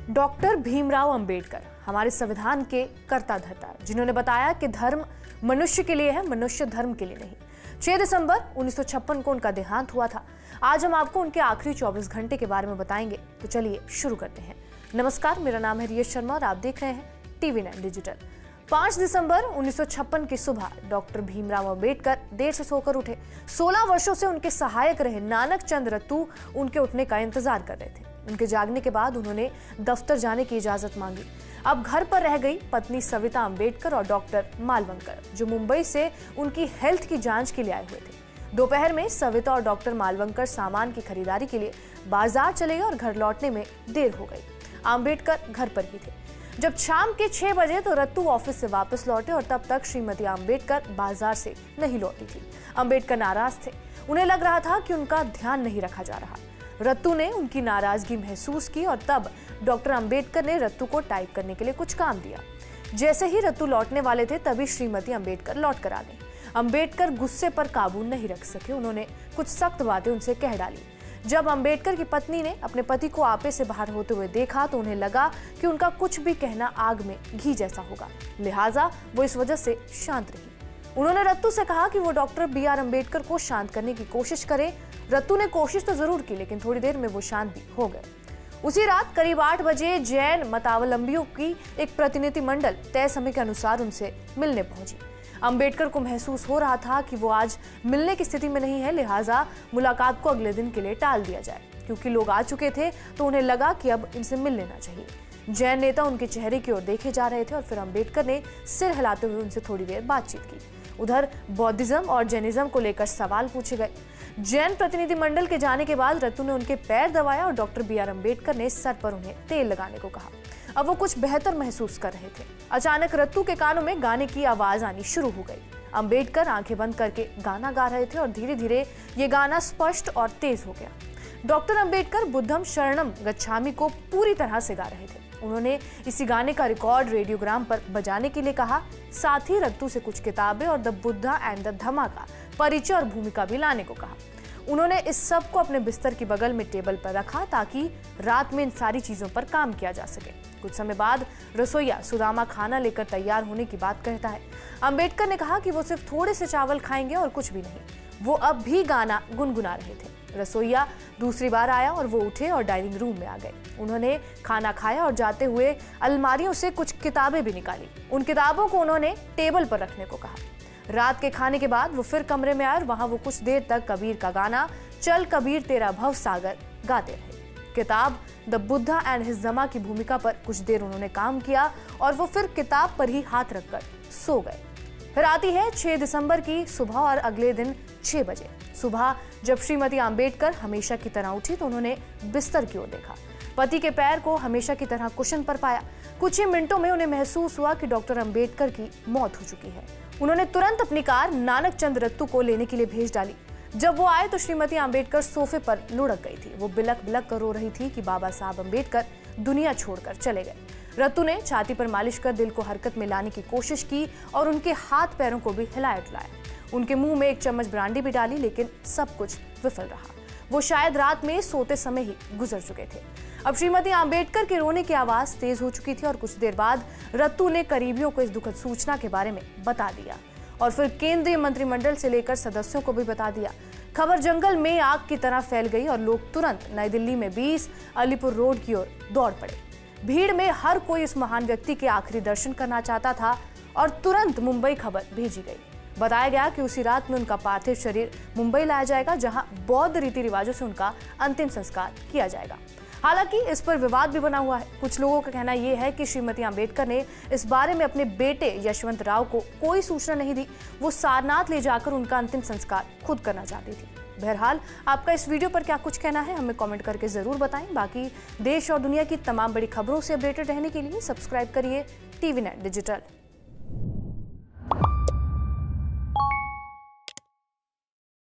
Doctor Bhimrao Ambedkar हमारे संविधान के कर्ता धर्ता, जिन्होंने बताया कि धर्म मनुष्य के लिए है, मनुष्य धर्म के लिए नहीं। 6 दिसंबर 1956 को उनका देहांत हुआ था। आज हम आपको उनके आखिरी 24 घंटे के बारे में बताएंगे, तो चलिए शुरू करते हैं। नमस्कार, मेरा नाम है रिया शर्मा और आप देख रहे हैं TV9 डिजिटल। 5 दिसंबर 1956 की सुबह डॉक्टर भीमराव अंबेडकर देर से सोकर उठे। 16 वर्षों से उनके सहायक रहे नानक चंद रत्तू उनके उठने का इंतजार कर रहे थे। उनके जागने के बाद उन्होंने दफ्तर जाने की इजाजत मांगी। अब घर पर रह गई पत्नी सविता अंबेडकर और डॉक्टर मालवंकर, जो मुंबई से उनकी हेल्थ की जांच के लिए आए हुए थे। दोपहर में सविता और डॉक्टर मालवंकर सामान की खरीदारी के लिए बाजार चले गए और घर लौटने में देर हो गई। अंबेडकर घर पर ही थे। जब शाम के 6 बजे तो रत्तू ऑफिस से वापस लौटे और तब तक श्रीमती अंबेडकर बाजार से नहीं लौटी थी। अंबेडकर नाराज थे। उन्हें लग रहा था कि उनका ध्यान नहीं रखा जा रहा। रत्तू ने उनकी नाराजगी महसूस की और तब डॉक्टर अंबेडकर ने रत्तू को टाइप करने के लिए कुछ काम दिया। जैसे ही रत्तू लौटने वाले थे तभी श्रीमती अंबेडकर लौट कर आ गई। अंबेडकर गुस्से पर काबू नहीं रख सके। उन्होंने कुछ सख्त बातें उनसे कह डाली। जब अंबेडकर की पत्नी ने अपने पति को आपे से बाहर होते हुए देखा तो उन्हें लगा कि उनका कुछ भी कहना आग में घी जैसा होगा, लिहाजा वो इस वजह से शांत रही। उन्होंने रत्तू से कहा कि वो डॉक्टर BR अंबेडकर को शांत करने की कोशिश करे। रत्तू ने कोशिश तो जरूर की, लेकिन थोड़ी देर में वो शांत भी हो गए। उसी रात करीब 8 बजे जैन मतावलंबियों की एक प्रतिनिधि मंडल तय समय के अनुसार उनसे मिलने पहुंची। अंबेडकर को महसूस हो रहा था कि वो आज मिलने की स्थिति में नहीं है, लिहाजा मुलाकात को अगले दिन के लिए टाल दिया जाए। क्योंकि लोग आ चुके थे तो उन्हें लगा कि अब इनसे मिल लेना चाहिए। जैन नेता उनके चेहरे की ओर देखे जा रहे थे और फिर अंबेडकर ने सिर हिलाते हुए उनसे थोड़ी देर बातचीत की। उधर बौद्धिज्म और जैनिज्म को लेकर सवाल पूछे गए। जैन प्रतिनिधि मंडल के जाने के बाद रत्तू ने उनके पैर दबाया और डॉक्टर BR अंबेडकर ने सर पर उन्हें तेल लगाने को कहा। अब वो कुछ बेहतर महसूस कर रहे थे। अचानक रत्तू के कानों में गाने की आवाज आनी शुरू हो गई। अंबेडकर आंखें बंद करके गाना गा रहे थे और धीरे धीरे ये गाना स्पष्ट और तेज हो गया। डॉक्टर अंबेडकर बुद्धम शरणम गच्छामि को पूरी तरह से गा रहे थे। उन्होंने इसी गाने का रिकॉर्ड रेडियोग्राम पर बजाने के लिए कहा। साथ ही रत्तू से कुछ किताबें और द बुद्धा एंड द धम्मा का परिचय और भूमिका भी लाने को कहा। उन्होंने इस सब को अपने बिस्तर की बगल में टेबल पर रखा ताकि रात में इन सारी चीजों पर काम किया जा सके। कुछ समय बाद रसोइया सुदामा खाना लेकर तैयार होने की बात कहता है। अंबेडकर ने कहा कि वो सिर्फ थोड़े से चावल खाएंगे और कुछ भी नहीं। वो अब भी गाना गुनगुना रहे थे। रसोइया दूसरी बार आया और वो उठे और डाइनिंग रूम में आ गए। उन्होंने खाना खाया और जाते हुए अलमारियों से कुछ किताबें भी निकाली। उन किताबों को उन्होंने टेबल पर रखने को कहा। रात के खाने के बाद वो फिर कमरे में आए और वहां वो कुछ देर तक कबीर का गाना चल कबीर तेरा भव सागर गाते रहे। किताब द बुद्धा एंड हिज धम्मा की भूमिका पर कुछ देर उन्होंने काम किया और वो फिर किताब पर ही हाथ रखकर सो गए। फिर आती है 6 दिसंबर की सुबह और अगले दिन 6 बजे सुबह जब श्रीमती अंबेडकर हमेशा की तरह उठी तो उन्होंने बिस्तर की ओर देखा। पति के पैर को हमेशा की तरह कुशन पर पाया। कुछ ही मिनटों में उन्हें महसूस हुआ कि डॉक्टर अंबेडकर की मौत हो चुकी है। उन्होंने तुरंत अपनी कार नानक चंद रत्तू को लेने के लिए भेज डाली। जब वो आए तो श्रीमती अंबेडकर सोफे पर लुढ़क गई थी। वो बिलक बिलक कर रो रही थी कि बाबा साहब अंबेडकर दुनिया छोड़कर चले गए। रत्तू ने छाती पर मालिश कर दिल को हरकत में लाने की कोशिश की और उनके हाथ पैरों को भी हिलाया डुलाया। उनके मुंह में एक चम्मच ब्रांडी भी डाली, लेकिन सब कुछ विफल रहा। वो शायद रात में सोते समय ही गुजर चुके थे। अब श्रीमती अंबेडकर के रोने की आवाज तेज हो चुकी थी और कुछ देर बाद रत्तू ने करीबियों को इस दुखद सूचना के बारे में बता दिया और फिर केंद्रीय मंत्रिमंडल से लेकर सदस्यों को भी बता दिया। खबर जंगल में आग की तरह फैल गई और लोग तुरंत नई दिल्ली में 20 अलीपुर रोड की ओर दौड़ पड़े। भीड़ में हर कोई इस महान व्यक्ति के आखिरी दर्शन करना चाहता था और तुरंत मुंबई खबर भेजी गई। बताया गया कि उसी रात में उनका पार्थिव शरीर मुंबई लाया जाएगा, जहां बौद्ध रीति रिवाजों से उनका अंतिम संस्कार किया जाएगा। हालांकि इस पर विवाद भी बना हुआ है। कुछ लोगों का कहना यह है कि श्रीमती अंबेडकर ने इस बारे में अपने बेटे यशवंत राव को कोई सूचना नहीं दी। वो सारनाथ ले जाकर उनका अंतिम संस्कार खुद करना चाहती थी। बहरहाल, आपका इस वीडियो पर क्या कुछ कहना है हमें कमेंट करके जरूर बताएं। बाकी देश और दुनिया की तमाम बड़ी खबरों से अपडेटेड रहने के लिए सब्सक्राइब करिए TV9 डिजिटल।